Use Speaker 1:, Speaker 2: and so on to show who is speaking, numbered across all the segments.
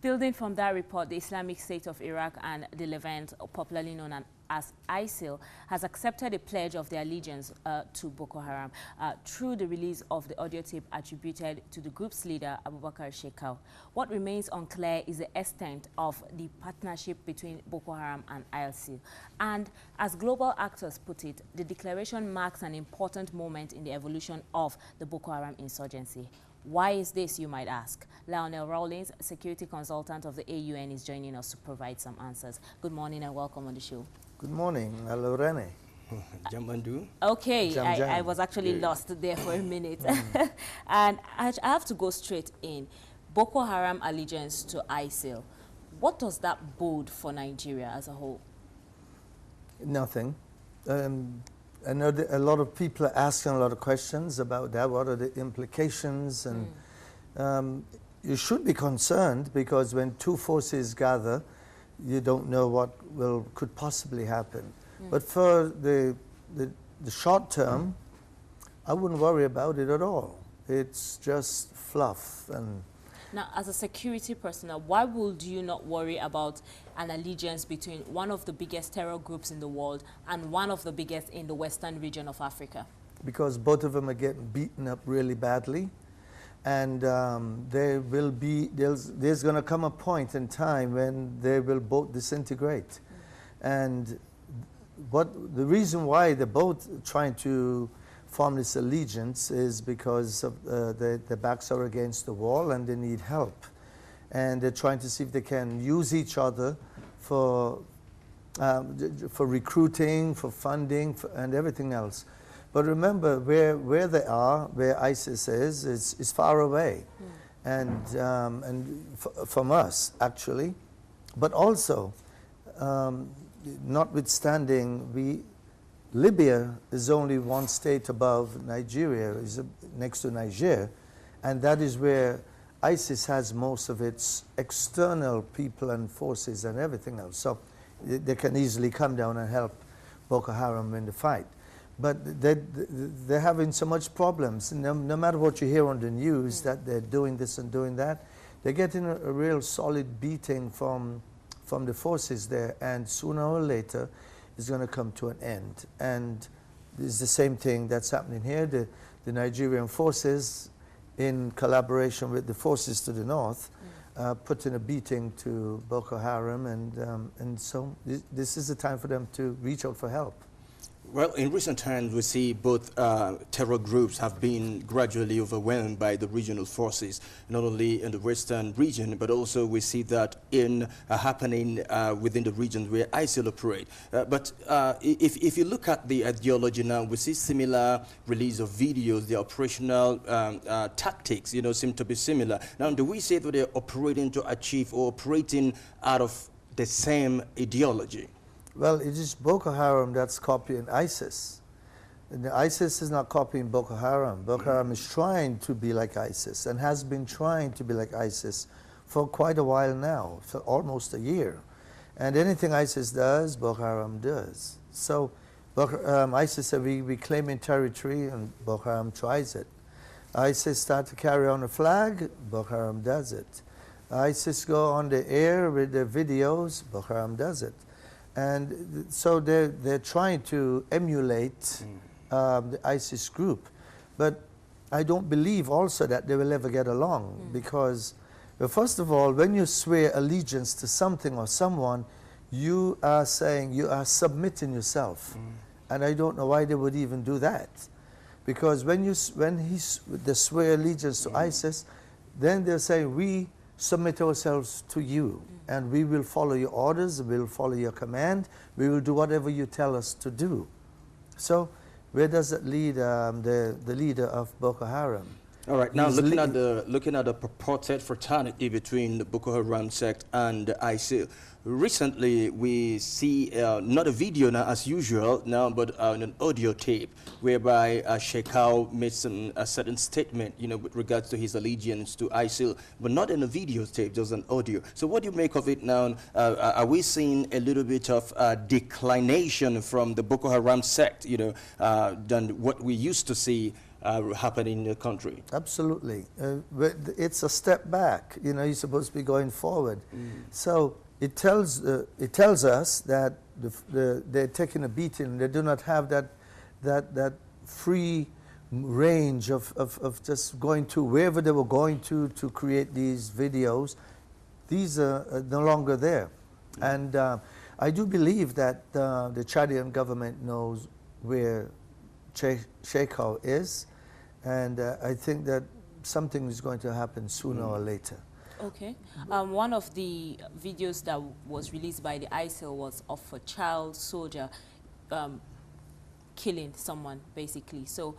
Speaker 1: Building from that report, the Islamic State of Iraq and the Levant, popularly known as ISIL, has accepted a pledge of their allegiance to Boko Haram through the release of the audio tape attributed to the group's leader, Abubakar Shekau. What remains unclear is the extent of the partnership between Boko Haram and ISIL. And as global actors put it, the declaration marks an important moment in the evolution of the Boko Haram insurgency. Why is this, you might ask? Lionel Rawlins, security consultant of the AUN, is joining us to provide some answers. Good morning and welcome on the show.
Speaker 2: Good morning. Hello, Rene.
Speaker 3: Jamandu.
Speaker 1: Okay, I was actually lost there for a minute. And I have to go straight in. Boko Haram allegiance to ISIL. What does that bode for Nigeria as a whole?
Speaker 2: Nothing. I know that a lot of people are asking a lot of questions about that. What are the implications? And you should be concerned, because when two forces gather, you don't know what could possibly happen. But for the short term, I wouldn't worry about it at all. It's just fluff. And
Speaker 1: now, as a security personnel, why would you not worry about an allegiance between one of the biggest terror groups in the world and one of the biggest in the western region of Africa? Because
Speaker 2: both of them are getting beaten up really badly. And there's going to come a point in time when they will both disintegrate. And the reason why they're both trying to form this allegiance is because of their backs are against the wall and they need help. And they're trying to see if they can use each other for recruiting, for funding, and everything else. But remember, where they are, where ISIS is far away, and from us, actually. But also, notwithstanding, Libya is only one state above Nigeria, is next to Niger, and that is where ISIS has most of its external people and forces and everything else. So they can easily come down and help Boko Haram in the fight. But they're having so much problems. No matter what you hear on the news that they're doing this and doing that, they're getting a real solid beating from the forces there, and sooner or later is going to come to an end. And it's the same thing that's happening here. The Nigerian forces, in collaboration with the forces to the north, putting a beating to Boko Haram, and so this is the time for them to reach out for help.
Speaker 3: Well, in recent times, we see both terror groups have been gradually overwhelmed by the regional forces, not only in the western region, but also we see that happening within the regions where ISIL operate. But if you look at the ideology now, we see similar release of videos. The operational tactics, seem to be similar. Now, do we say that they're operating to achieve or operating out of the same ideology?
Speaker 2: Well, it is Boko Haram that's copying ISIS. And ISIS is not copying Boko Haram. Boko Haram is trying to be like ISIS and has been trying to be like ISIS for quite a while now, for almost a year. And anything ISIS does, Boko Haram does. So ISIS said, we claiming territory, and Boko Haram tries it. ISIS start to carry on a flag, Boko Haram does it. ISIS go on the air with their videos, Boko Haram does it. And so they're trying to emulate the ISIS group. But I don't believe also that they will ever get along, because, first of all, when you swear allegiance to something or someone, you are saying you are submitting yourself. And I don't know why they would even do that. Because when they swear allegiance to ISIS, then they'll say, we submit ourselves to you, and we will follow your orders, we will follow your command, we will do whatever you tell us to do. So where does it lead the leader of Boko Haram?
Speaker 3: All right, now looking at the purported fraternity between the Boko Haram sect and the ISIL. Recently, we see not a video now as usual now, but an audio tape whereby Shekau made a certain statement, with regards to his allegiance to ISIL, but not in a video tape, just an audio. So what do you make of it now? Are we seeing a little bit of declination from the Boko Haram sect, than what we used to see happening in the country.
Speaker 2: Absolutely. But it's a step back. You know, you're supposed to be going forward. So it tells us that they're taking a beating. They do not have that free range of just going to wherever they were going to create these videos. These are no longer there. And I do believe that the Chadian government knows where Sheikhow is, and I think that something is going to happen sooner or later.
Speaker 1: Okay. One of the videos that was released by the ISIL was of a child soldier killing someone, basically. So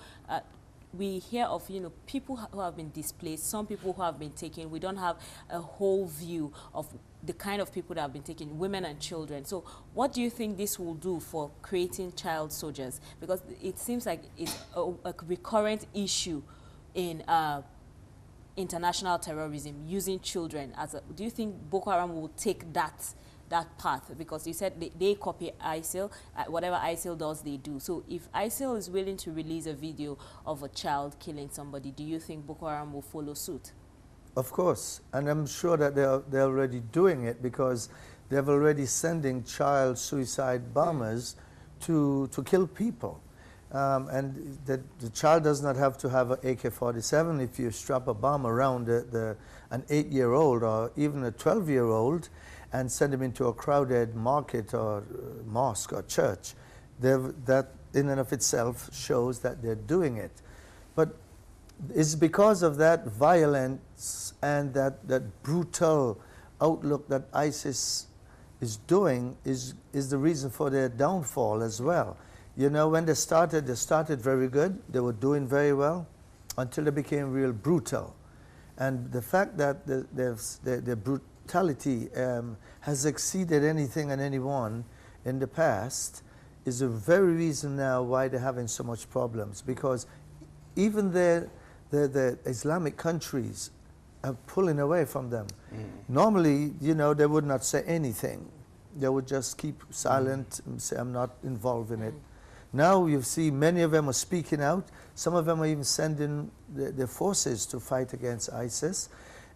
Speaker 1: we hear of, you know, people who have been displaced, some people who have been taken. We don't have a whole view of the kind of people that have been taken, women and children. So what do you think this will do for creating child soldiers? Because it seems like it's a recurrent issue in international terrorism, using children as a... Do you think Boko Haram will take that path? Because you said they copy ISIL, whatever ISIL does, they do. So if ISIL is willing to release a video of a child killing somebody, do you think Boko Haram will follow suit?
Speaker 2: Of course, and I'm sure that they're already doing it, because they're already sending child suicide bombers to kill people. And the child does not have to have an AK-47. If you strap a bomb around an 8-year-old or even a 12-year-old and send him into a crowded market or mosque or church, that in and of itself shows that they're doing it. But it's because of that violence and that brutal outlook that ISIS is doing is the reason for their downfall as well. You know, when they started very good. They were doing very well until they became real brutal. And the fact that the brutality has exceeded anything and anyone in the past is the very reason now why they're having so much problems. Because even the Islamic countries are pulling away from them. Normally, you know, they would not say anything. They would just keep silent and say, I'm not involved in it. Now you see many of them are speaking out. Some of them are even sending their forces to fight against ISIS.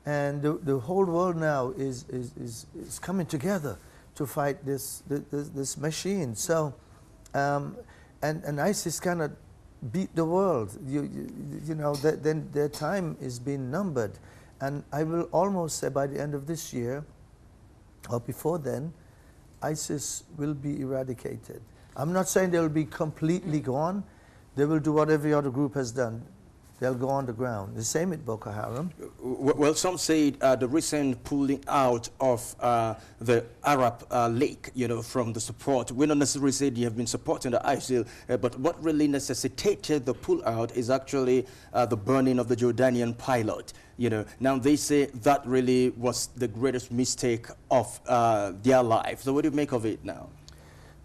Speaker 2: And the whole world now is coming together to fight this machine. So, and ISIS cannot beat the world. You know, then their time is being numbered. And I will almost say by the end of this year, or before then, ISIS will be eradicated. I'm not saying they'll be completely gone. They will do what every other group has done. They'll go on the ground. The same with Boko Haram.
Speaker 3: Well, some say the recent pulling out of the Arab League, you know, from the support. We don't necessarily say they have been supporting the ISIL, but what really necessitated the pull out is actually the burning of the Jordanian pilot. You know, now they say that really was the greatest mistake of their life. So what do you make of it now?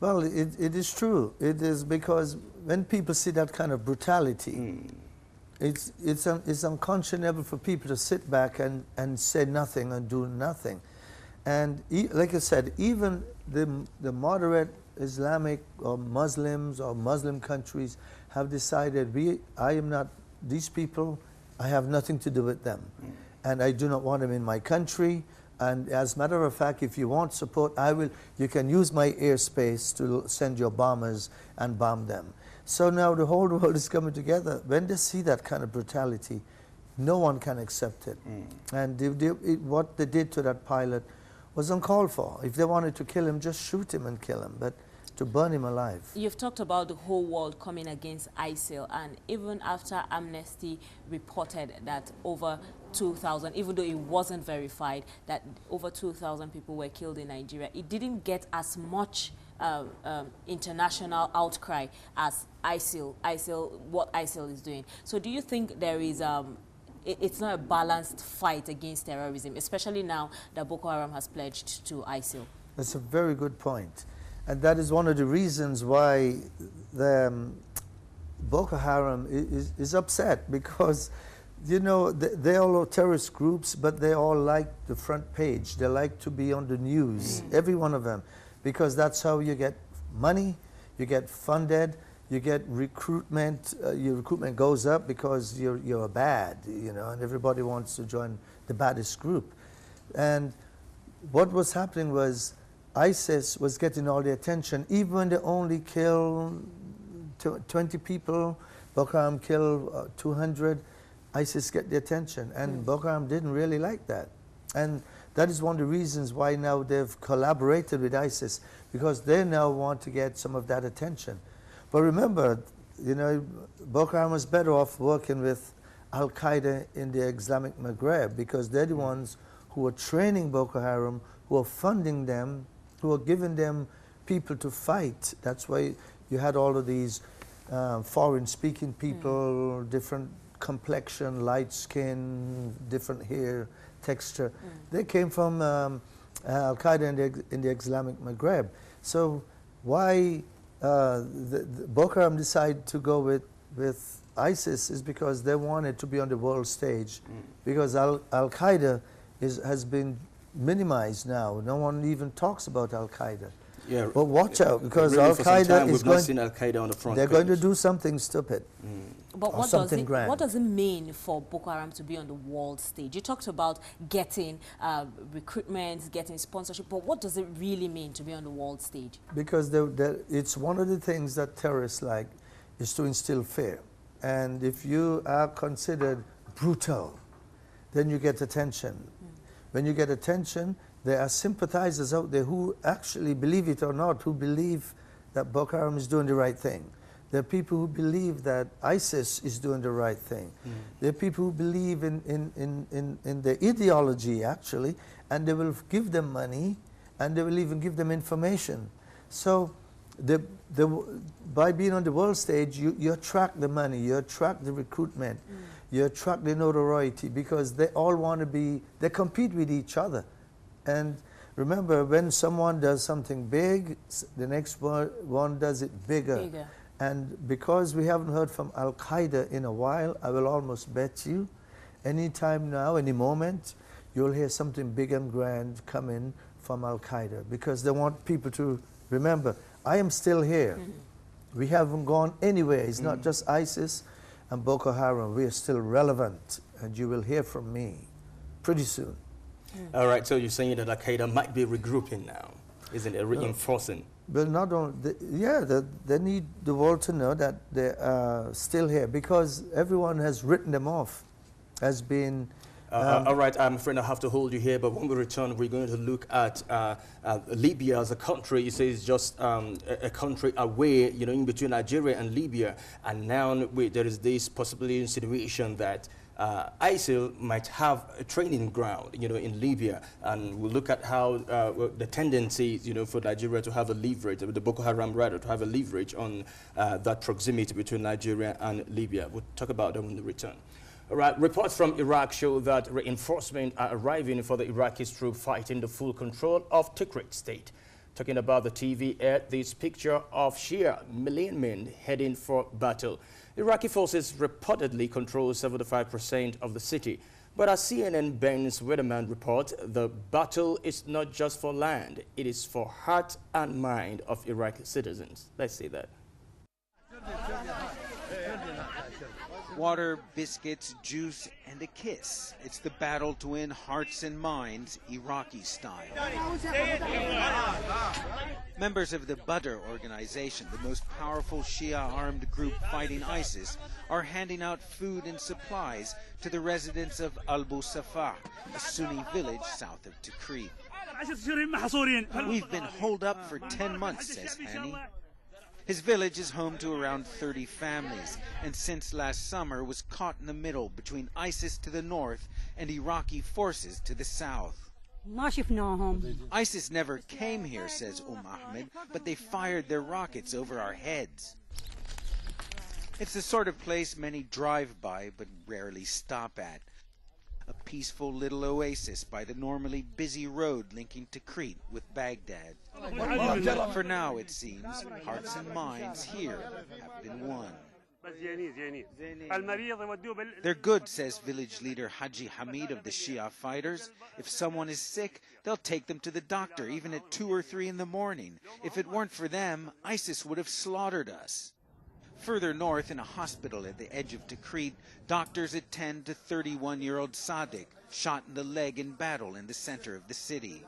Speaker 2: Well, it is true. It is because when people see that kind of brutality, it's unconscionable for people to sit back and say nothing and do nothing. And like I said, even the moderate Islamic or Muslims or Muslim countries have decided, I am not, these people, I have nothing to do with them. And I do not want them in my country. And as a matter of fact, if you want support, you can use my airspace to send your bombers and bomb them. So now the whole world is coming together. When they see that kind of brutality, no one can accept it. And what they did to that pilot was uncalled for. If they wanted to kill him, just shoot him and kill him. But to burn him alive.
Speaker 1: You've talked about the whole world coming against ISIL, and even after Amnesty reported that over 2,000, even though it wasn't verified, that over 2,000 people were killed in Nigeria, it didn't get as much international outcry as what ISIL is doing. So do you think there is, it's not a balanced fight against terrorism, especially now that Boko Haram has pledged to ISIL?
Speaker 2: That's a very good point. And that is one of the reasons why Boko Haram is upset, because, you know, they all are terrorist groups, but they all like the front page. They like to be on the news, every one of them, because that's how you get money, you get funded, You get recruitment, your recruitment goes up because you're bad, you know, and everybody wants to join the baddest group. And what was happening was ISIS was getting all the attention, even when they only kill 20 people, Boko Haram kill 200, ISIS get the attention. And Boko Haram didn't really like that. And that is one of the reasons why now they've collaborated with ISIS, because they now want to get some of that attention. But remember, you know, Boko Haram was better off working with Al-Qaeda in the Islamic Maghreb, because they're the ones who are training Boko Haram, who are funding them, who are giving them people to fight. That's why you had all of these foreign-speaking people, different complexion, light skin, different hair texture. They came from Al-Qaeda in the Islamic Maghreb. So why the Boko Haram decided to go with ISIS is because they wanted to be on the world stage, because Al-Qaeda has been minimized now. No one even talks about Al-Qaeda.
Speaker 3: Yeah,
Speaker 2: but watch out, because
Speaker 3: really
Speaker 2: Al-Qaeda is going.
Speaker 3: Seen Al-Qaeda on the front
Speaker 2: they're
Speaker 3: page.
Speaker 2: going to do something stupid.
Speaker 1: But what does it mean for Boko Haram to be on the world stage? You talked about getting recruitment, getting sponsorship, but what does it really mean to be on the world stage?
Speaker 2: Because it's one of the things that terrorists like, is to instill fear. And if you are considered brutal, then you get attention. When you get attention, there are sympathizers out there who actually, believe it or not, who believe that Boko Haram is doing the right thing. There are people who believe that ISIS is doing the right thing. There are people who believe in their ideology, actually, and they will give them money, and they will even give them information. So by being on the world stage, you attract the money, you attract the recruitment, you attract the notoriety, because they all want to be, they compete with each other. And remember, when someone does something big, the next one does it bigger. And because we haven't heard from Al-Qaeda in a while, I will almost bet you, any time now, any moment, you'll hear something big and grand coming from Al-Qaeda, because they want people to remember, I am still here. We haven't gone anywhere. It's not just ISIS and Boko Haram. We are still relevant, and you will hear from me pretty soon.
Speaker 3: All right, so you're saying that Al-Qaeda might be regrouping now, isn't it, reinforcing?
Speaker 2: But not only, they need the world to know that they are still here, because everyone has written them off as being...
Speaker 3: all right, I'm afraid I have to hold you here, but when we return, we're going to look at Libya as a country. You say it's just a country away, you know, in between Nigeria and Libya, and now there is this possibility insinuation that ISIL might have a training ground, you know, in Libya, and we'll look at how the tendency, you know, for Nigeria to have a leverage, the Boko Haram rather, to have a leverage on that proximity between Nigeria and Libya. We'll talk about that when we return. All right, reports from Iraq show that reinforcements are arriving for the Iraqi troops fighting the full control of Tikrit state. Talking about the TV aired this picture of Shia million men heading for battle. Iraqi forces reportedly control 75% of the city. But as CNN Ben's weatherman report, the battle is not just for land, it is for heart and mind of Iraqi citizens. Let's see that.
Speaker 4: Water, biscuits, juice, and a kiss. It's the battle to win hearts and minds, Iraqi style. Members of the Badr organization, the most powerful Shia armed group fighting ISIS, are handing out food and supplies to the residents of Abu Safa, a Sunni village south of Tikrit. We've been holed up for 10 months, says Hani. His village is home to around 30 families, and since last summer was caught in the middle between ISIS to the north and Iraqi forces to the south. ISIS never came here, says Ahmed, but they fired their rockets over our heads. It's the sort of place many drive by but rarely stop at. A peaceful little oasis by the normally busy road linking Tikrit with Baghdad. For now, it seems, hearts and minds here have been won. They're good, says village leader Haji Hamid of the Shia fighters. If someone is sick, they'll take them to the doctor, even at 2 or 3 in the morning. If it weren't for them, ISIS would have slaughtered us. Further north, in a hospital at the edge of Tikrit, doctors attend to 31-year-old Sadiq, shot in the leg in battle in the center of the city.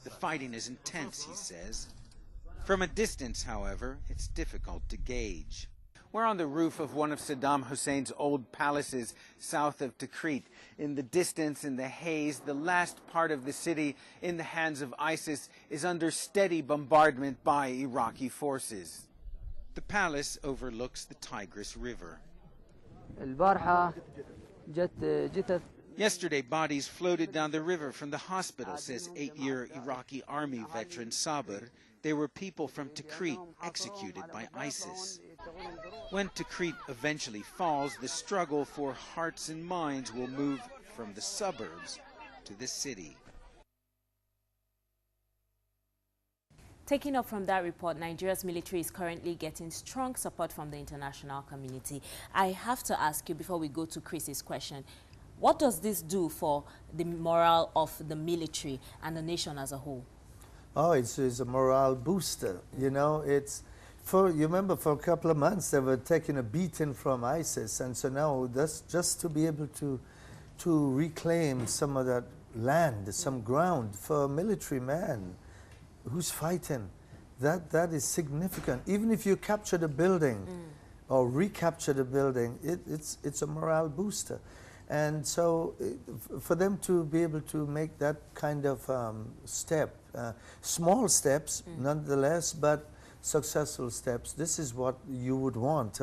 Speaker 4: The fighting is intense, he says. From a distance, however, it's difficult to gauge. We're on the roof of one of Saddam Hussein's old palaces south of Tikrit. In the distance, in the haze, the last part of the city in the hands of ISIS is under steady bombardment by Iraqi forces. The palace overlooks the Tigris River. Yesterday, bodies floated down the river from the hospital, says 8-year Iraqi army veteran Sabr. They were people from Tikrit executed by ISIS. When Tikrit eventually falls, the struggle for hearts and minds will move from the suburbs to the city.
Speaker 1: Taking up from that report, Nigeria's military is currently getting strong support from the international community. I have to ask you, before we go to Chris's question, what does this do for the morale of the military and the nation as a whole?
Speaker 2: Oh, it's a morale booster. You know, you remember for a couple of months they were taking a beating from ISIS, and so now that's just to be able to reclaim some of that land, some ground for a military man who's fighting. That is significant. Even if you capture the building or recapture the building, it's a morale booster. And so for them to be able to make that kind of step, small steps nonetheless, but successful steps, this is what you would want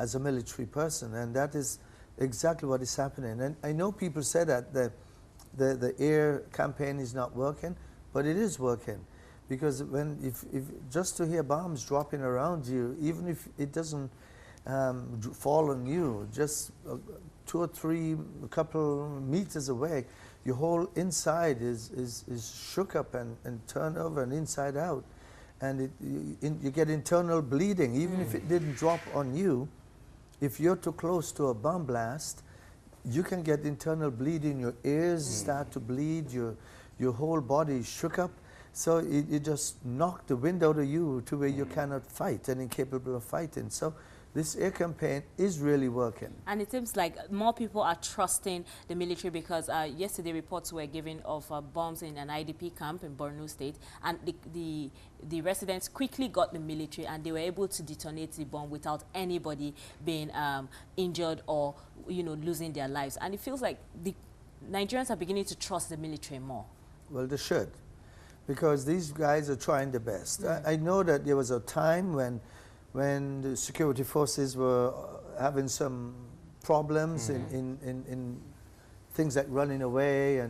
Speaker 2: as a military person, and that is exactly what is happening. And I know people say that the air campaign is not working, but it is working, because if just to hear bombs dropping around you, even if it doesn't fall on you, just 2 or 3, a couple meters away, your whole inside is shook up and turned over and inside out. And you get internal bleeding, even if it didn't drop on you. If you're too close to a bomb blast, you can get internal bleeding. Your ears start to bleed, your whole body is shook up. So it just knocked the wind out of you to where you cannot fight and incapable of fighting. So this air campaign is really working. And
Speaker 1: it seems like more people are trusting the military, because yesterday reports were given of bombs in an IDP camp in Borno State, and the residents quickly got the military and they were able to detonate the bomb without anybody being injured or losing their lives. And it feels like the Nigerians are beginning to trust the military more.
Speaker 2: Well, they should, because these guys are trying their best. I know that there was a time when the security forces were having some problems in things like running away,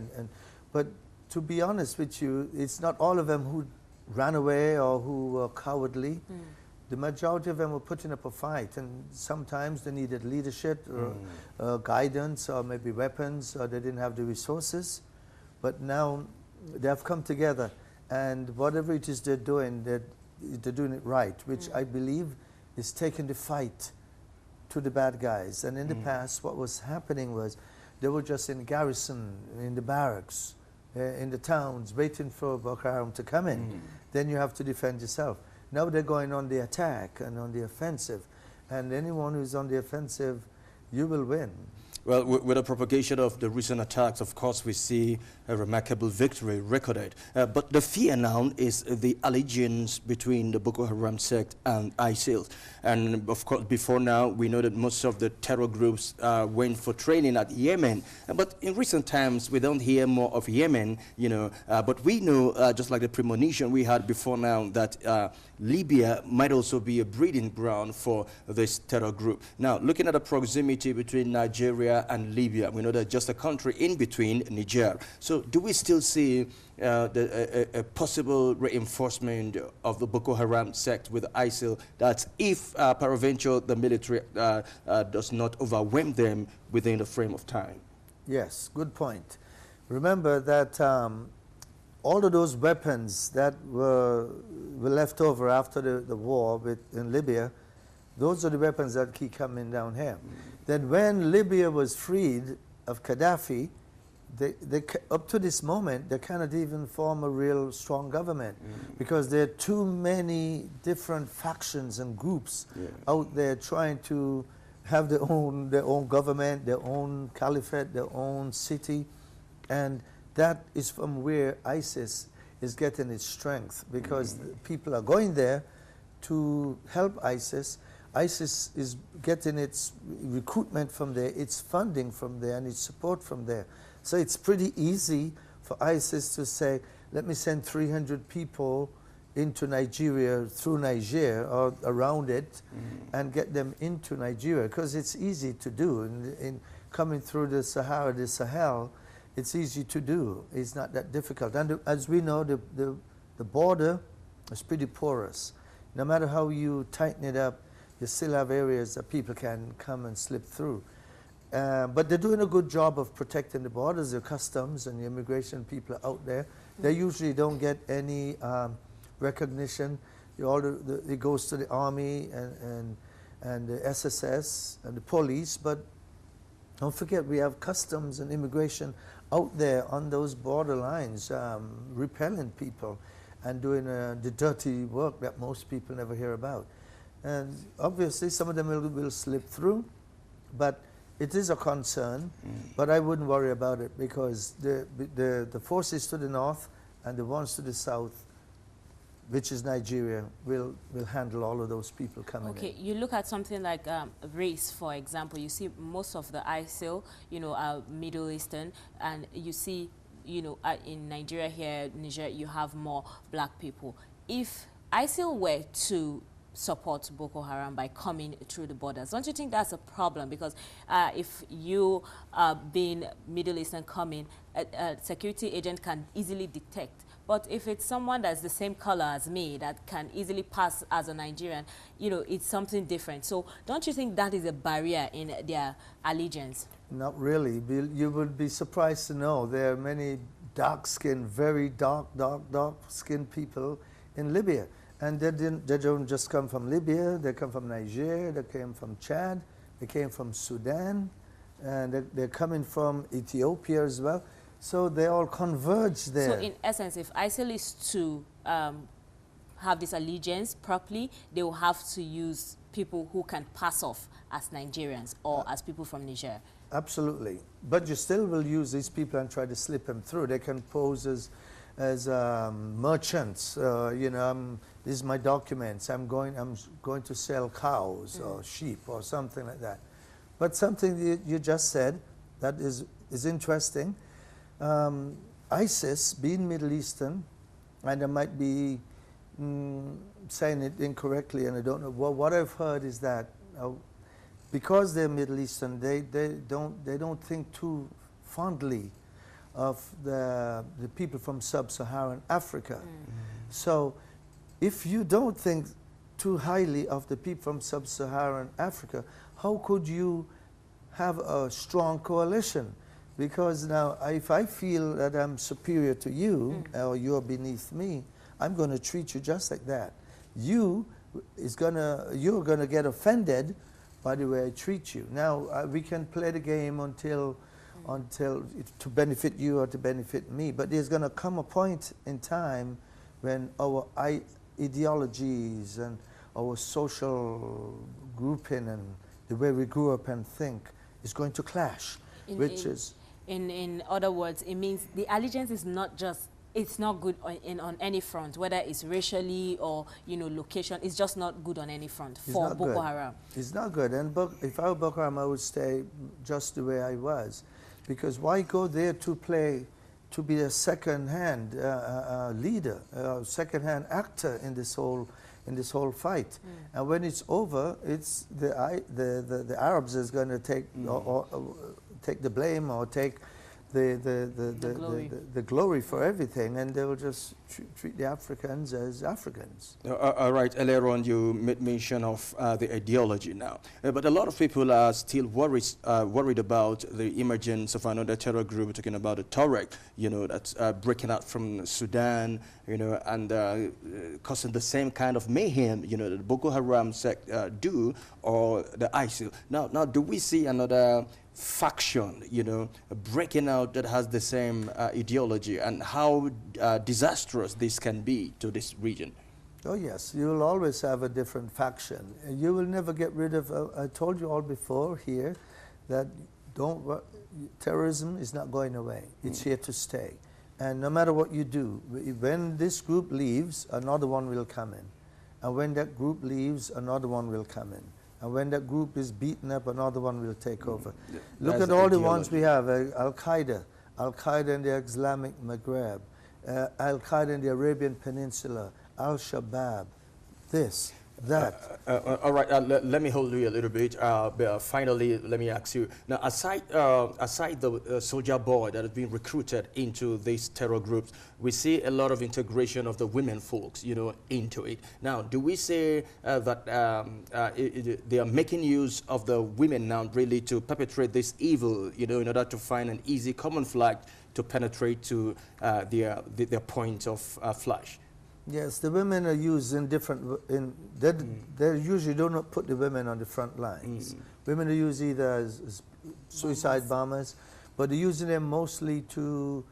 Speaker 2: but to be honest with you, it's not all of them who ran away or who were cowardly. The majority of them were putting up a fight, and sometimes they needed leadership or guidance or maybe weapons, or they didn't have the resources. But now they have come together, and whatever it is they're doing, they're doing it right, which I believe is taking the fight to the bad guys. And in the past, what was happening was they were just in garrison, in the barracks, in the towns, waiting for Boko Haram to come in. Then you have to defend yourself. Now they're going on the attack and on the offensive. And anyone who's on the offensive, you will win.
Speaker 3: Well, with the propagation of the recent attacks, of course, we see a remarkable victory recorded. But the fear now is the allegiance between the Boko Haram sect and ISIL. And of course, before now, we know that most of the terror groups went for training at Yemen. But in recent times, we don't hear more of Yemen, but we know, just like the premonition we had before now, that Libya might also be a breeding ground for this terror group. Now, looking at the proximity between Nigeria and Libya, we know that just a country in between, Niger. So do we still see a possible reinforcement of the Boko Haram sect with ISIL, that if peradventure the military does not overwhelm them within the frame of time?
Speaker 2: Yes, good point. Remember that all of those weapons that were left over after the war in Libya, those are the weapons that keep coming down here. Then when Libya was freed of Gaddafi, up to this moment, they cannot even form a real strong government because there are too many different factions and groups out there trying to have their own government, their own caliphate, their own city, and that is from where ISIS is getting its strength, because people are going there to help ISIS. ISIS is getting its recruitment from there, its funding from there, and its support from there. So it's pretty easy for ISIS to say, let me send 300 people into Nigeria through Niger or around it and get them into Nigeria, because it's easy to do. In coming through the Sahara, the Sahel, it's easy to do. It's not that difficult. And as we know, the border is pretty porous. No matter how you tighten it up, you still have areas that people can come and slip through. But they're doing a good job of protecting the borders. The customs and the immigration people are out there. They usually don't get any recognition. It goes to the army and the SSS and the police. But don't forget, we have customs and immigration out there on those border lines, repelling people and doing the dirty work that most people never hear about. And obviously, some of them will slip through, but it is a concern. But I wouldn't worry about it, because the forces to the north and the ones to the south, which is Nigeria, will handle all of those people coming in.
Speaker 1: Okay, you look at something like race, for example. You see most of the ISIL, are Middle Eastern, and you see, in Nigeria here, Niger, you have more black people. If ISIL were to support Boko Haram by coming through the borders, don't you think that's a problem? Because if you being Middle Eastern coming, a security agent can easily detect. But if it's someone that's the same color as me that can easily pass as a Nigerian, it's something different. So don't you think that is a barrier in their allegiance?
Speaker 2: Not really. You would be surprised to know there are many dark-skinned, very dark-skinned people in Libya. And they don't just come from Libya, they come from Niger, they came from Chad, they came from Sudan, and they're coming from Ethiopia as well. So they all converge there.
Speaker 1: So in essence, if ISIL is to have this allegiance properly, they will have to use people who can pass off as Nigerians or as people from Niger.
Speaker 2: Absolutely. But you still will use these people and try to slip them through. They can pose as merchants. This is my documents. I'm going to sell cows or sheep or something like that. But something you just said that is interesting. ISIS, being Middle Eastern, and I might be saying it incorrectly, and I don't know. Well, what I've heard is that because they're Middle Eastern, they don't think too fondly of the people from sub-Saharan Africa. So if you don't think too highly of the people from sub-Saharan Africa, how could you have a strong coalition? Because now, if I feel that I'm superior to you, or you're beneath me, I'm going to treat you just like that. You're going to get offended by the way I treat you. Now, we can play the game until to benefit you or to benefit me, but there's going to come a point in time when our ideologies and our social grouping and the way we grew up and think is going to clash,
Speaker 1: In other words, it means the allegiance is not just, it's not good on any front, whether it's racially or, location, it's just not good on any front for Boko Haram.
Speaker 2: It's not good. And if I were Boko Haram, I would stay just the way I was. Because why go there to be a second-hand leader, second-hand actor in this whole fight? And when it's over, it's the Arabs is going to take the blame or take the glory for everything, and they will just treat the Africans as Africans.
Speaker 3: All right, earlier on you made mention of the ideology now, but a lot of people are still worried about the emergence of another terror group, talking about the Tuareg, that's breaking out from Sudan, and causing the same kind of mayhem, that the Boko Haram do, or the ISIL. Now, do we see another faction, you know, breaking out that has the same ideology, and how disastrous this can be to this region?
Speaker 2: Oh yes, you will always have a different faction. You will never get rid of, I told you all before here, that terrorism is not going away. It's here to stay. And no matter what you do, when this group leaves, another one will come in. And when that group leaves, another one will come in. And when that group is beaten up, another one will take over. Look at all the ones we have, Al-Qaeda in the Islamic Maghreb, Al-Qaeda in the Arabian Peninsula, Al-Shabaab, this, that.
Speaker 3: All right, let me hold you a little bit. But finally, let me ask you, now aside the soldier boy that has been recruited into these terror groups, we see a lot of integration of the women folks, you know, into it. Now, do we say that they are making use of the women now really to perpetrate this evil, you know, in order to find an easy common flag to penetrate to their point of flash?
Speaker 2: Yes, the women are used in different, they usually do not put the women on the front lines. Women are used either as suicide bombers, but they're using them mostly to,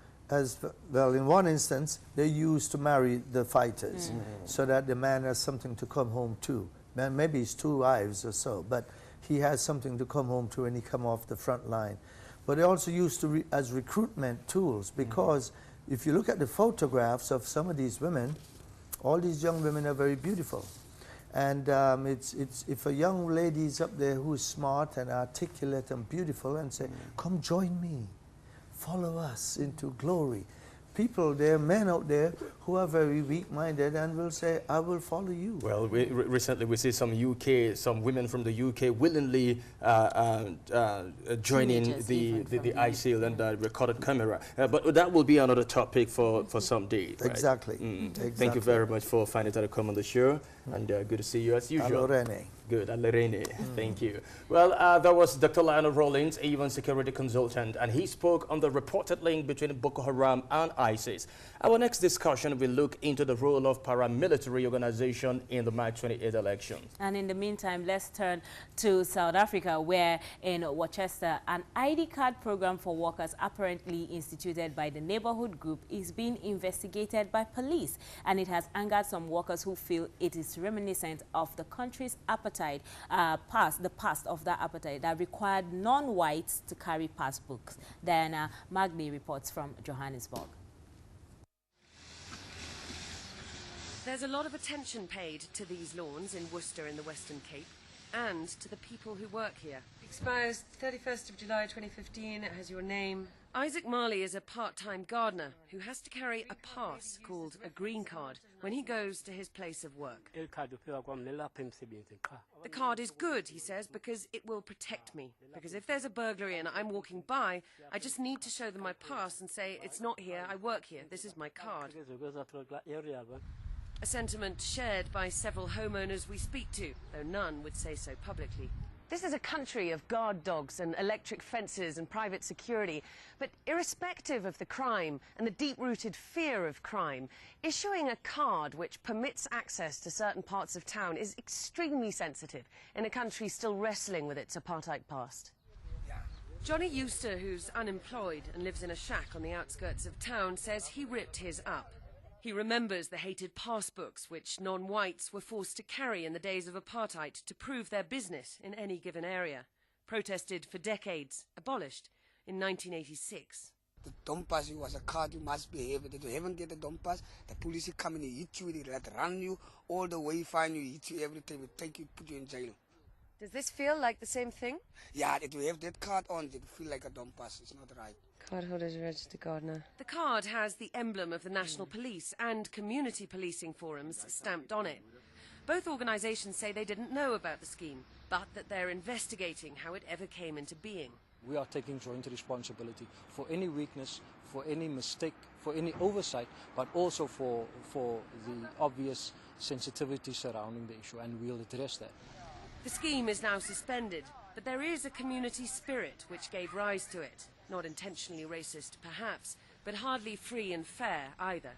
Speaker 2: well, in one instance, they're used to marry the fighters, so that the man has something to come home to. Maybe it's 2 wives or so, but he has something to come home to when he come off the front line. But they're also used to as recruitment tools, because if you look at the photographs of some of these women, all these young women are very beautiful. And if a young lady is up there who's smart and articulate and beautiful and say, come join me, follow us into glory. People, there are men out there who are very weak-minded and will say, I will follow you.
Speaker 3: Well, recently we see some women from the UK willingly joining the ISIL and the recorded camera. But that will be another topic for some days. Right?
Speaker 2: Exactly. Exactly.
Speaker 3: Thank you very much for finding time to come on the show, and good to see you as usual.
Speaker 2: Hello, Rene.
Speaker 3: Good, Alerene. Thank you. Well, that was Dr. Lionel Rawlins, a UN security consultant, and he spoke on the reported link between Boko Haram and ISIS. Our next discussion will look into the role of paramilitary organization in the March 28 elections.
Speaker 1: And in the meantime, let's turn to South Africa, where in Worcester, an ID card program for workers apparently instituted by the neighborhood group is being investigated by police. And it has angered some workers who feel it is reminiscent of the country's appetite, the past of that appetite that required non-whites to carry passbooks. Diana Magni reports from Johannesburg.
Speaker 5: There's a lot of attention paid to these lawns in Worcester in the Western Cape and to the people who work here.
Speaker 6: Expires 31st of July 2015. It has your name.
Speaker 5: Isaac Marley is a part-time gardener who has to carry a pass called a green card when he goes to his place of work. The card is good, he says, because it will protect me. Because if there's a burglary and I'm walking by, I just need to show them my pass and say, it's not here, I work here, this is my card. A sentiment shared by several homeowners we speak to, though none would say so publicly.
Speaker 6: This is a country of guard dogs and electric fences and private security. But irrespective of the crime and the deep-rooted fear of crime, issuing a card which permits access to certain parts of town is extremely sensitive in a country still wrestling with its apartheid past.
Speaker 5: Johnny Euster, who's unemployed and lives in a shack on the outskirts of town, says he ripped his up. He remembers the hated passbooks which non-whites were forced to carry in the days of apartheid to prove their business in any given area. Protested for decades, abolished in 1986.
Speaker 7: The dump pass was a card you must behave. If you haven't get the dump pass, the police come and hit you, they run you all the way, find you, hit you every time, they take you, put you in jail.
Speaker 6: Does this feel like the same thing?
Speaker 7: Yeah, if you have that card on, it feel like a dump pass. It's not right.
Speaker 6: Cardholder's a registered gardener.
Speaker 5: The card has the emblem of the National Police and community policing forums stamped on it. Both organisations say they didn't know about the scheme, but that they're investigating how it ever came into being.
Speaker 8: We are taking joint responsibility for any weakness, for any mistake, for any oversight, but also for the obvious sensitivity surrounding the issue, and we'll address that.
Speaker 5: The scheme is now suspended, but there is a community spirit which gave rise to it. Not intentionally racist, perhaps, but hardly free and fair either.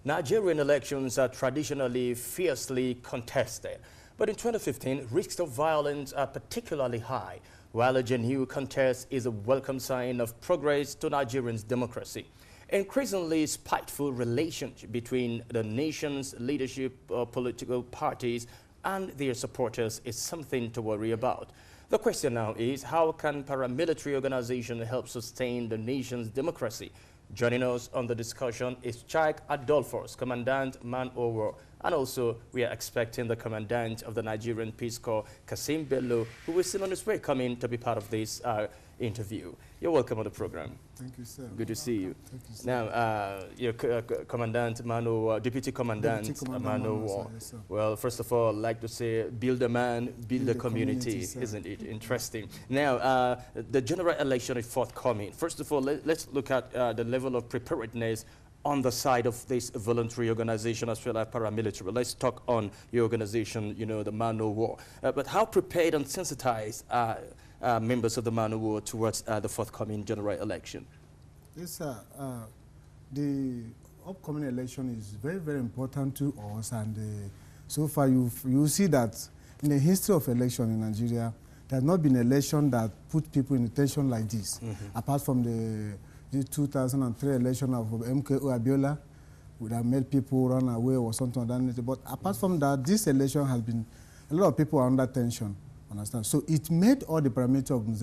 Speaker 3: Nigerian elections are traditionally fiercely contested. But in 2015, risks of violence are particularly high, while a genuine contest is a welcome sign of progress to Nigerians' democracy. Increasingly spiteful relationship between the nation's leadership political parties and their supporters is something to worry about. The question now is, how can paramilitary organizations help sustain the nation's democracy? Joining us on the discussion is Chike Adolphus, Commandant Man O' War, and also we are expecting the Commandant of the Nigerian Peace Corps, Kasim Bello, who is still on his way coming to be part of this interview. You're welcome on the program.
Speaker 9: Thank you, sir.
Speaker 3: Good to see you.
Speaker 9: Thank you, sir.
Speaker 3: Now, you're Commandant Man O' War, Deputy Commandant Man O' War.
Speaker 9: Yes, sir.
Speaker 3: Well, first of all, I'd like to say, build a man, build a community, isn't it? Interesting. Now, the general election is forthcoming. First of all, let's look at the level of preparedness on the side of this voluntary organization as well as paramilitary. Let's talk on your organization, you know, the Man O' War. But how prepared and sensitized are members of the Man O' War towards the forthcoming general election?
Speaker 9: Yes, sir. The upcoming election is very, very important to us, and so far you see that in the history of election in Nigeria, there has not been an election that put people in tension like this, apart from the 2003 election of MKO Abiola, would have made people run away or something like that. But apart from that, this election has been, a lot of people are under tension, understand? So it made all the paramilitary organizations